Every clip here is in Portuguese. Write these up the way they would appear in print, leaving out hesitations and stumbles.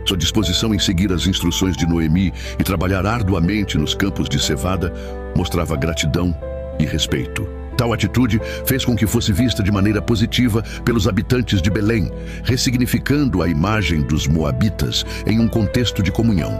Sua disposição em seguir as instruções de Noemi e trabalhar arduamente nos campos de cevada mostrava gratidão e respeito. Tal atitude fez com que fosse vista de maneira positiva pelos habitantes de Belém, ressignificando a imagem dos moabitas em um contexto de comunhão.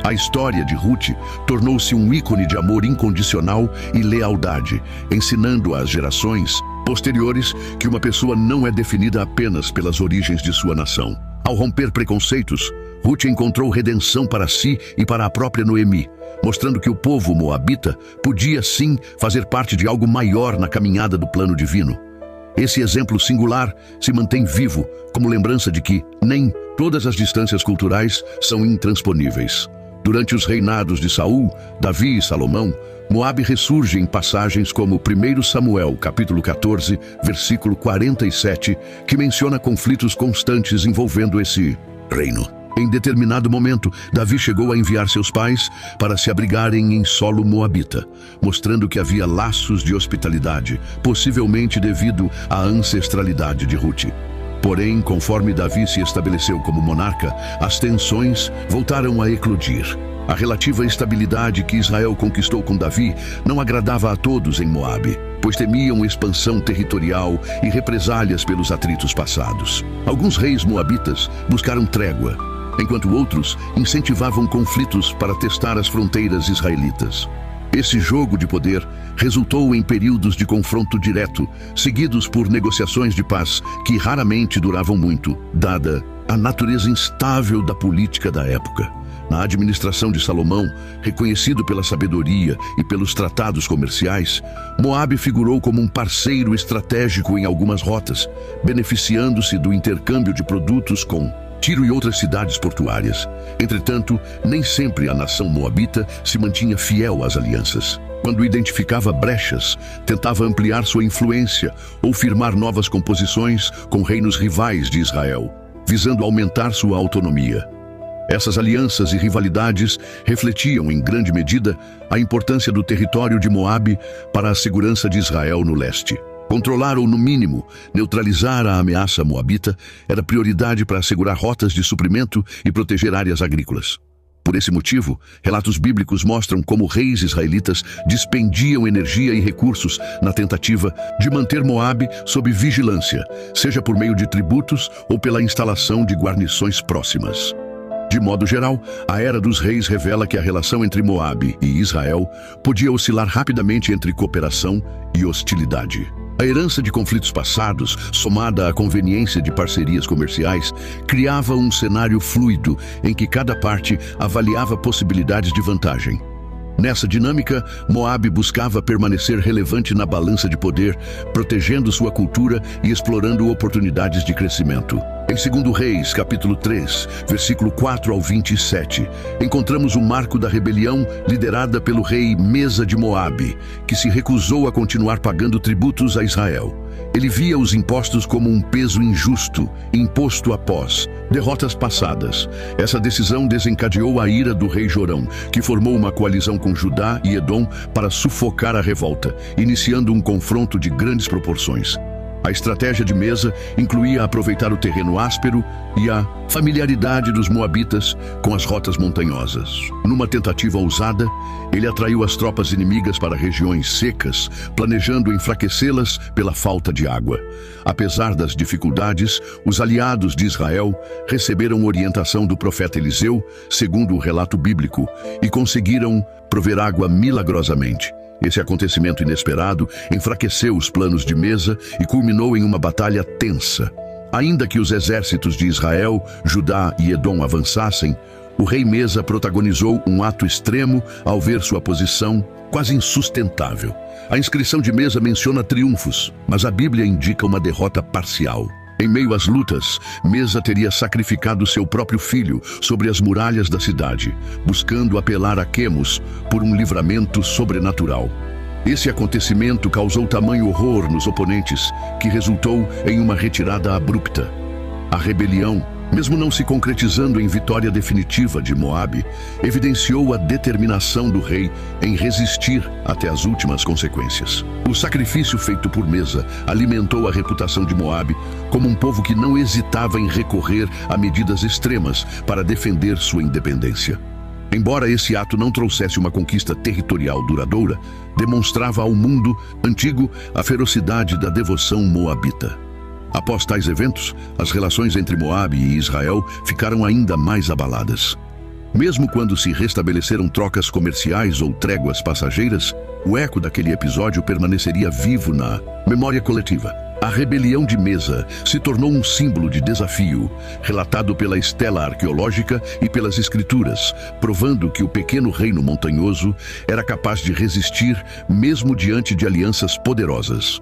A história de Ruth tornou-se um ícone de amor incondicional e lealdade, ensinando às gerações posteriores que uma pessoa não é definida apenas pelas origens de sua nação. Ao romper preconceitos, Ruth encontrou redenção para si e para a própria Noemi, mostrando que o povo moabita podia sim fazer parte de algo maior na caminhada do plano divino. Esse exemplo singular se mantém vivo como lembrança de que nem todas as distâncias culturais são intransponíveis. Durante os reinados de Saul, Davi e Salomão, Moabe ressurge em passagens como 1 Samuel, capítulo 14, versículo 47, que menciona conflitos constantes envolvendo esse reino. Em determinado momento, Davi chegou a enviar seus pais para se abrigarem em solo moabita, mostrando que havia laços de hospitalidade, possivelmente devido à ancestralidade de Ruth. Porém, conforme Davi se estabeleceu como monarca, as tensões voltaram a eclodir. A relativa estabilidade que Israel conquistou com Davi não agradava a todos em Moabe, pois temiam expansão territorial e represálias pelos atritos passados. Alguns reis moabitas buscaram trégua, enquanto outros incentivavam conflitos para testar as fronteiras israelitas. Esse jogo de poder resultou em períodos de confronto direto, seguidos por negociações de paz que raramente duravam muito, dada a natureza instável da política da época. Na administração de Salomão, reconhecido pela sabedoria e pelos tratados comerciais, Moabe figurou como um parceiro estratégico em algumas rotas, beneficiando-se do intercâmbio de produtos com Tiro e outras cidades portuárias. Entretanto, nem sempre a nação moabita se mantinha fiel às alianças. Quando identificava brechas, tentava ampliar sua influência ou firmar novas composições com reinos rivais de Israel, visando aumentar sua autonomia. Essas alianças e rivalidades refletiam, em grande medida, a importância do território de Moabe para a segurança de Israel no leste. Controlar ou, no mínimo, neutralizar a ameaça moabita era prioridade para assegurar rotas de suprimento e proteger áreas agrícolas. Por esse motivo, relatos bíblicos mostram como reis israelitas dispendiam energia e recursos na tentativa de manter Moabe sob vigilância, seja por meio de tributos ou pela instalação de guarnições próximas. De modo geral, a Era dos Reis revela que a relação entre Moabe e Israel podia oscilar rapidamente entre cooperação e hostilidade. A herança de conflitos passados, somada à conveniência de parcerias comerciais, criava um cenário fluido em que cada parte avaliava possibilidades de vantagem. Nessa dinâmica, Moabe buscava permanecer relevante na balança de poder, protegendo sua cultura e explorando oportunidades de crescimento. Em 2 Reis, capítulo 3, versículo 4 ao 27, encontramos o marco da rebelião liderada pelo rei Mesa de Moabe, que se recusou a continuar pagando tributos a Israel. Ele via os impostos como um peso injusto, imposto após derrotas passadas. Essa decisão desencadeou a ira do rei Jorão, que formou uma coalizão com Judá e Edom para sufocar a revolta, iniciando um confronto de grandes proporções. A estratégia de Mesa incluía aproveitar o terreno áspero e a familiaridade dos moabitas com as rotas montanhosas. Numa tentativa ousada, ele atraiu as tropas inimigas para regiões secas, planejando enfraquecê-las pela falta de água. Apesar das dificuldades, os aliados de Israel receberam orientação do profeta Eliseu, segundo o relato bíblico, e conseguiram prover água milagrosamente. Esse acontecimento inesperado enfraqueceu os planos de Mesa e culminou em uma batalha tensa. Ainda que os exércitos de Israel, Judá e Edom avançassem, o rei Mesa protagonizou um ato extremo ao ver sua posição quase insustentável. A inscrição de Mesa menciona triunfos, mas a Bíblia indica uma derrota parcial. Em meio às lutas, Mesa teria sacrificado seu próprio filho sobre as muralhas da cidade, buscando apelar a Quemos por um livramento sobrenatural. Esse acontecimento causou tamanho horror nos oponentes, que resultou em uma retirada abrupta. A rebelião mesmo não se concretizando em vitória definitiva de Moabe, evidenciou a determinação do rei em resistir até as últimas consequências. O sacrifício feito por Mesa alimentou a reputação de Moabe como um povo que não hesitava em recorrer a medidas extremas para defender sua independência. Embora esse ato não trouxesse uma conquista territorial duradoura, demonstrava ao mundo antigo a ferocidade da devoção moabita. Após tais eventos, as relações entre Moabe e Israel ficaram ainda mais abaladas. Mesmo quando se restabeleceram trocas comerciais ou tréguas passageiras, o eco daquele episódio permaneceria vivo na memória coletiva. A rebelião de Mesa se tornou um símbolo de desafio, relatado pela estela arqueológica e pelas escrituras, provando que o pequeno reino montanhoso era capaz de resistir mesmo diante de alianças poderosas.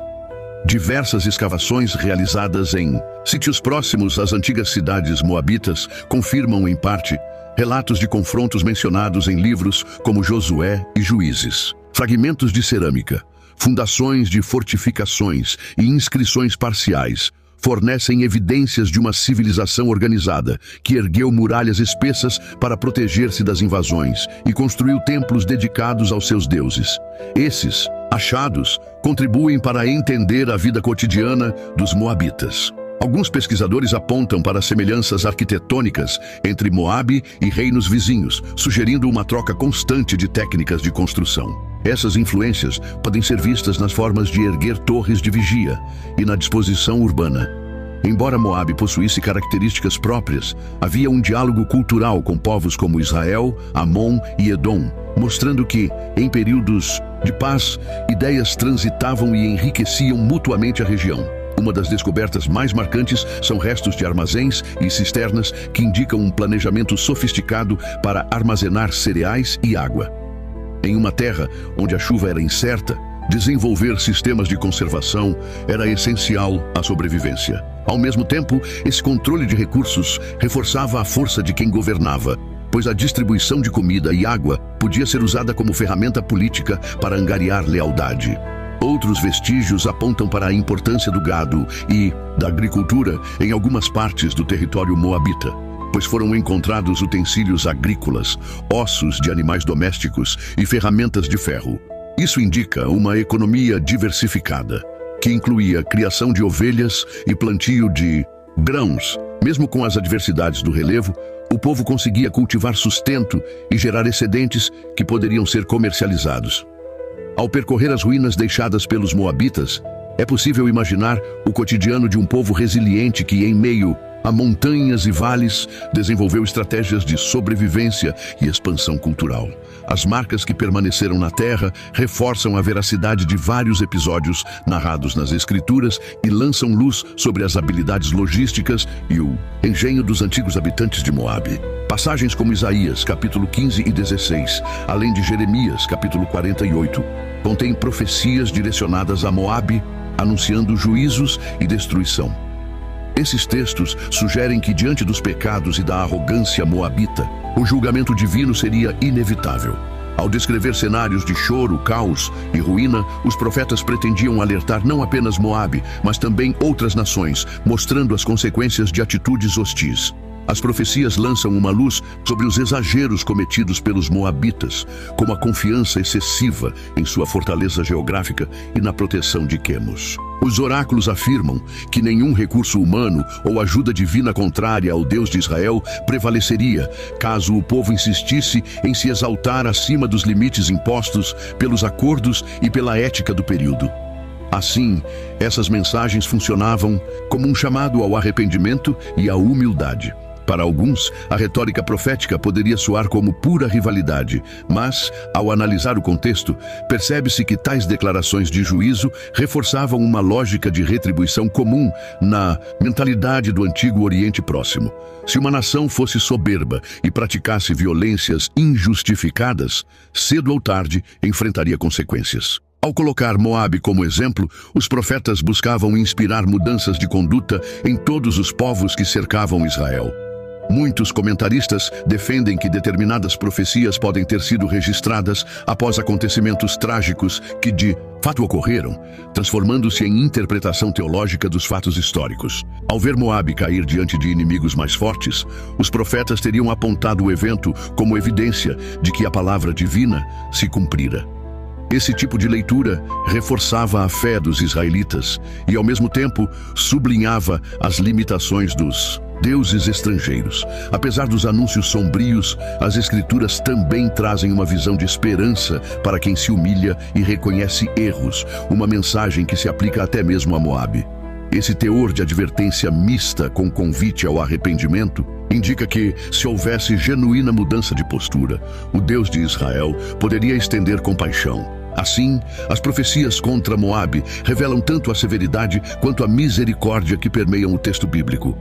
Diversas escavações realizadas em sítios próximos às antigas cidades moabitas confirmam, em parte, relatos de confrontos mencionados em livros como Josué e Juízes. Fragmentos de cerâmica, fundações de fortificações e inscrições parciais fornecem evidências de uma civilização organizada que ergueu muralhas espessas para proteger-se das invasões e construiu templos dedicados aos seus deuses. Esses achados contribuem para entender a vida cotidiana dos moabitas. Alguns pesquisadores apontam para semelhanças arquitetônicas entre Moabe e reinos vizinhos, sugerindo uma troca constante de técnicas de construção. Essas influências podem ser vistas nas formas de erguer torres de vigia e na disposição urbana. Embora Moabe possuísse características próprias, havia um diálogo cultural com povos como Israel, Amon e Edom, mostrando que, em períodos de paz, ideias transitavam e enriqueciam mutuamente a região. Uma das descobertas mais marcantes são restos de armazéns e cisternas que indicam um planejamento sofisticado para armazenar cereais e água. Em uma terra onde a chuva era incerta, desenvolver sistemas de conservação era essencial à sobrevivência. Ao mesmo tempo, esse controle de recursos reforçava a força de quem governava, pois a distribuição de comida e água podia ser usada como ferramenta política para angariar lealdade. Outros vestígios apontam para a importância do gado e da agricultura em algumas partes do território moabita, pois foram encontrados utensílios agrícolas, ossos de animais domésticos e ferramentas de ferro. Isso indica uma economia diversificada, que incluía criação de ovelhas e plantio de grãos. Mesmo com as adversidades do relevo, o povo conseguia cultivar sustento e gerar excedentes que poderiam ser comercializados. Ao percorrer as ruínas deixadas pelos moabitas, é possível imaginar o cotidiano de um povo resiliente que, em meio a montanhas e vales, desenvolveu estratégias de sobrevivência e expansão cultural. As marcas que permaneceram na terra reforçam a veracidade de vários episódios narrados nas escrituras e lançam luz sobre as habilidades logísticas e o engenho dos antigos habitantes de Moabe. Passagens como Isaías, capítulo 15 e 16, além de Jeremias, capítulo 48, contêm profecias direcionadas a Moabe, anunciando juízos e destruição. Esses textos sugerem que, diante dos pecados e da arrogância moabita, o julgamento divino seria inevitável. Ao descrever cenários de choro, caos e ruína, os profetas pretendiam alertar não apenas Moabe, mas também outras nações, mostrando as consequências de atitudes hostis. As profecias lançam uma luz sobre os exageros cometidos pelos moabitas, como a confiança excessiva em sua fortaleza geográfica e na proteção de Quemos. Os oráculos afirmam que nenhum recurso humano ou ajuda divina contrária ao Deus de Israel prevaleceria, caso o povo insistisse em se exaltar acima dos limites impostos pelos acordos e pela ética do período. Assim, essas mensagens funcionavam como um chamado ao arrependimento e à humildade. Para alguns, a retórica profética poderia soar como pura rivalidade, mas, ao analisar o contexto, percebe-se que tais declarações de juízo reforçavam uma lógica de retribuição comum na mentalidade do antigo Oriente Próximo. Se uma nação fosse soberba e praticasse violências injustificadas, cedo ou tarde enfrentaria consequências. Ao colocar Moabe como exemplo, os profetas buscavam inspirar mudanças de conduta em todos os povos que cercavam Israel. Muitos comentaristas defendem que determinadas profecias podem ter sido registradas após acontecimentos trágicos que de fato ocorreram, transformando-se em interpretação teológica dos fatos históricos. Ao ver Moabe cair diante de inimigos mais fortes, os profetas teriam apontado o evento como evidência de que a palavra divina se cumprira. Esse tipo de leitura reforçava a fé dos israelitas e, ao mesmo tempo, sublinhava as limitações dos deuses estrangeiros. Apesar dos anúncios sombrios, as Escrituras também trazem uma visão de esperança para quem se humilha e reconhece erros, uma mensagem que se aplica até mesmo a Moabe. Esse teor de advertência mista com convite ao arrependimento indica que, se houvesse genuína mudança de postura, o Deus de Israel poderia estender compaixão. Assim, as profecias contra Moabe revelam tanto a severidade quanto a misericórdia que permeiam o texto bíblico.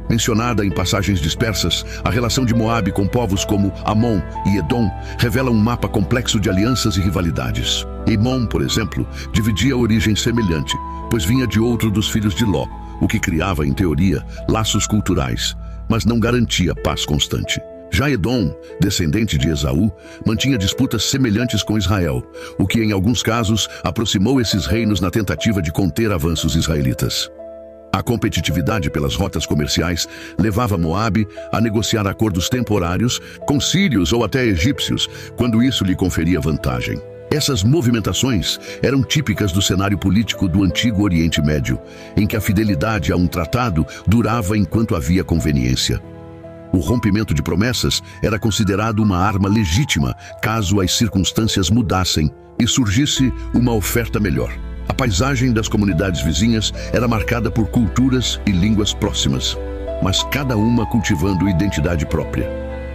Mencionada em passagens dispersas, a relação de Moabe com povos como Amon e Edom revela um mapa complexo de alianças e rivalidades. Amon, por exemplo, dividia origem semelhante, pois vinha de outro dos filhos de Ló, o que criava, em teoria, laços culturais, mas não garantia paz constante. Já Edom, descendente de Esaú, mantinha disputas semelhantes com Israel, o que em alguns casos aproximou esses reinos na tentativa de conter avanços israelitas. A competitividade pelas rotas comerciais levava Moabe a negociar acordos temporários com sírios ou até egípcios, quando isso lhe conferia vantagem. Essas movimentações eram típicas do cenário político do Antigo Oriente Médio, em que a fidelidade a um tratado durava enquanto havia conveniência. O rompimento de promessas era considerado uma arma legítima caso as circunstâncias mudassem e surgisse uma oferta melhor. A paisagem das comunidades vizinhas era marcada por culturas e línguas próximas, mas cada uma cultivando identidade própria.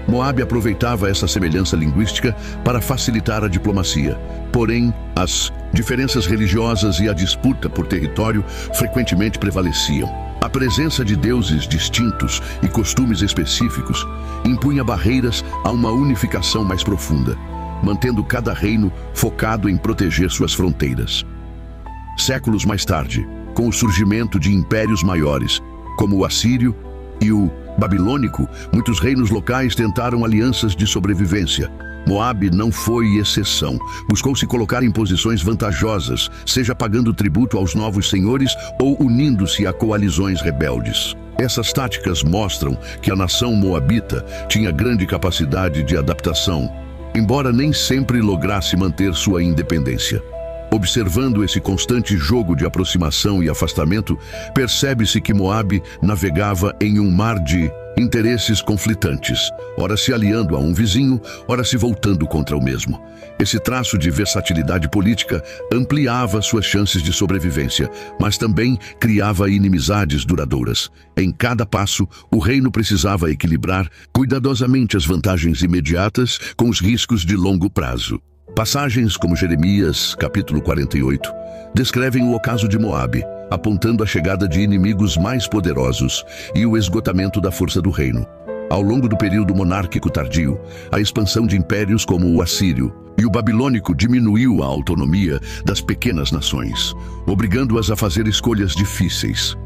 Moabe aproveitava essa semelhança linguística para facilitar a diplomacia. Porém, as diferenças religiosas e a disputa por território frequentemente prevaleciam. A presença de deuses distintos e costumes específicos impunha barreiras a uma unificação mais profunda, mantendo cada reino focado em proteger suas fronteiras. Séculos mais tarde, com o surgimento de impérios maiores, como o assírio e o babilônico, muitos reinos locais tentaram alianças de sobrevivência. Moabe não foi exceção. Buscou se colocar em posições vantajosas, seja pagando tributo aos novos senhores ou unindo-se a coalizões rebeldes. Essas táticas mostram que a nação moabita tinha grande capacidade de adaptação, embora nem sempre lograsse manter sua independência. Observando esse constante jogo de aproximação e afastamento, percebe-se que Moabe navegava em um mar de interesses conflitantes, ora se aliando a um vizinho, ora se voltando contra o mesmo. Esse traço de versatilidade política ampliava suas chances de sobrevivência, mas também criava inimizades duradouras. Em cada passo, o reino precisava equilibrar cuidadosamente as vantagens imediatas com os riscos de longo prazo. Passagens como Jeremias, capítulo 48, descrevem o ocaso de Moabe, apontando a chegada de inimigos mais poderosos e o esgotamento da força do reino. Ao longo do período monárquico tardio, a expansão de impérios como o assírio e o babilônico diminuiu a autonomia das pequenas nações, obrigando-as a fazer escolhas difíceis.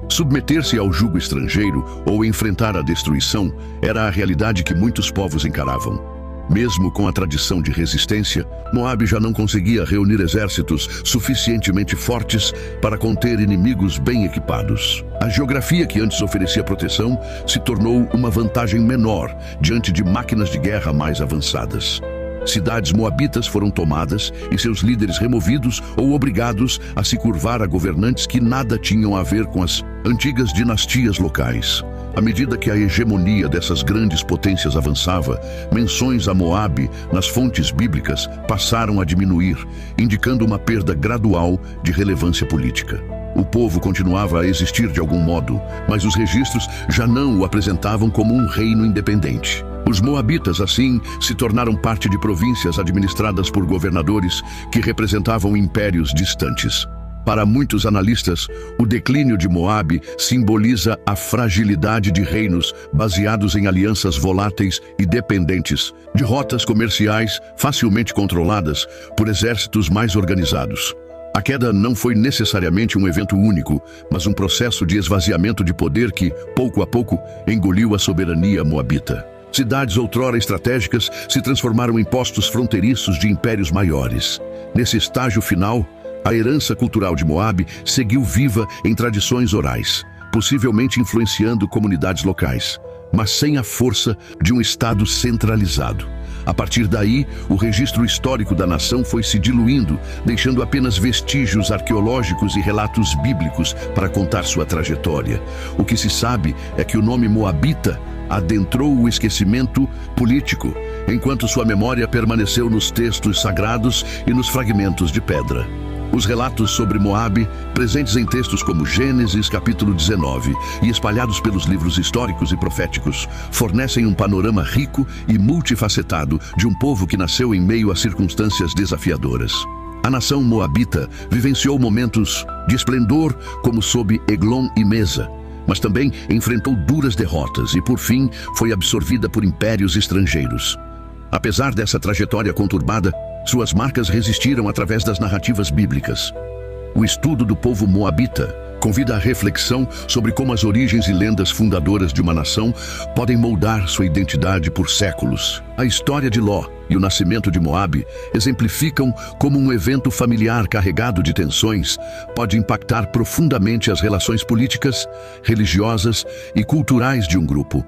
Submeter-se ao jugo estrangeiro ou enfrentar a destruição era a realidade que muitos povos encaravam. Mesmo com a tradição de resistência, Moabe já não conseguia reunir exércitos suficientemente fortes para conter inimigos bem equipados. A geografia que antes oferecia proteção se tornou uma vantagem menor diante de máquinas de guerra mais avançadas. Cidades moabitas foram tomadas e seus líderes removidos ou obrigados a se curvar a governantes que nada tinham a ver com as antigas dinastias locais. À medida que a hegemonia dessas grandes potências avançava, menções a Moabe nas fontes bíblicas passaram a diminuir, indicando uma perda gradual de relevância política. O povo continuava a existir de algum modo, mas os registros já não o apresentavam como um reino independente. Os moabitas, assim, se tornaram parte de províncias administradas por governadores que representavam impérios distantes. Para muitos analistas, o declínio de Moabe simboliza a fragilidade de reinos baseados em alianças voláteis e dependentes, de rotas comerciais facilmente controladas por exércitos mais organizados. A queda não foi necessariamente um evento único, mas um processo de esvaziamento de poder que, pouco a pouco, engoliu a soberania moabita. Cidades outrora estratégicas se transformaram em postos fronteiriços de impérios maiores. Nesse estágio final, a herança cultural de Moabe seguiu viva em tradições orais, possivelmente influenciando comunidades locais, mas sem a força de um Estado centralizado. A partir daí, o registro histórico da nação foi se diluindo, deixando apenas vestígios arqueológicos e relatos bíblicos para contar sua trajetória. O que se sabe é que o nome Moabita adentrou o esquecimento político, enquanto sua memória permaneceu nos textos sagrados e nos fragmentos de pedra. Os relatos sobre Moabe, presentes em textos como Gênesis capítulo 19 e espalhados pelos livros históricos e proféticos, fornecem um panorama rico e multifacetado de um povo que nasceu em meio a circunstâncias desafiadoras. A nação moabita vivenciou momentos de esplendor como sob Eglon e Mesa, mas também enfrentou duras derrotas e, por fim, foi absorvida por impérios estrangeiros. Apesar dessa trajetória conturbada, suas marcas resistiram através das narrativas bíblicas. O estudo do povo moabita convida à reflexão sobre como as origens e lendas fundadoras de uma nação podem moldar sua identidade por séculos. A história de Ló e o nascimento de Moabe exemplificam como um evento familiar carregado de tensões pode impactar profundamente as relações políticas, religiosas e culturais de um grupo.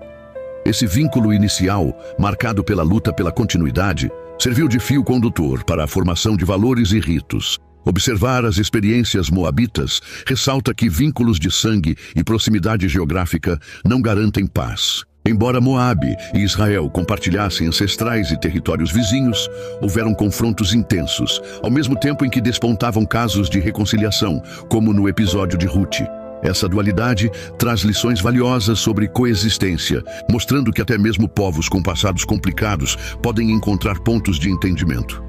Esse vínculo inicial, marcado pela luta pela continuidade, serviu de fio condutor para a formação de valores e ritos. Observar as experiências moabitas ressalta que vínculos de sangue e proximidade geográfica não garantem paz. Embora Moabe e Israel compartilhassem ancestrais e territórios vizinhos, houveram confrontos intensos, ao mesmo tempo em que despontavam casos de reconciliação, como no episódio de Rute. Essa dualidade traz lições valiosas sobre coexistência, mostrando que até mesmo povos com passados complicados podem encontrar pontos de entendimento.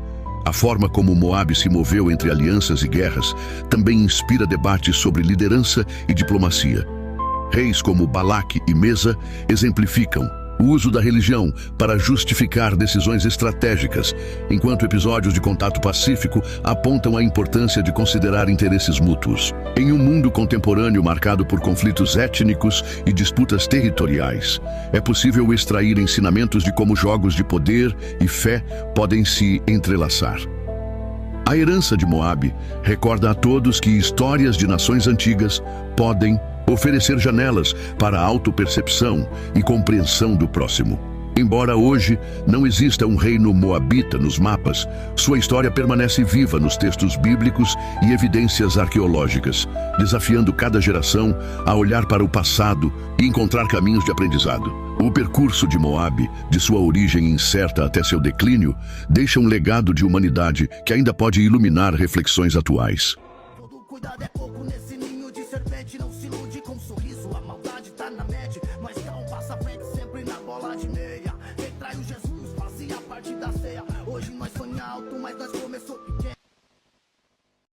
A forma como Moabe se moveu entre alianças e guerras também inspira debates sobre liderança e diplomacia. Reis como Balaque e Mesa exemplificam o uso da religião para justificar decisões estratégicas, enquanto episódios de contato pacífico apontam a importância de considerar interesses mútuos. Em um mundo contemporâneo marcado por conflitos étnicos e disputas territoriais, é possível extrair ensinamentos de como jogos de poder e fé podem se entrelaçar. A herança de Moabe recorda a todos que histórias de nações antigas podem oferecer janelas para a autopercepção e compreensão do próximo. Embora hoje não exista um reino moabita nos mapas, sua história permanece viva nos textos bíblicos e evidências arqueológicas, desafiando cada geração a olhar para o passado e encontrar caminhos de aprendizado. O percurso de Moabe, de sua origem incerta até seu declínio, deixa um legado de humanidade que ainda pode iluminar reflexões atuais. Todo cuidado é pouco nesse ninho de serpente. Não se ilude com um sorriso, a maldade tá na mente. Mas dá um passo à frente sempre na bola de meia. Quem trai o Jesus fazia parte da ceia. Hoje nós sonha alto, mas nós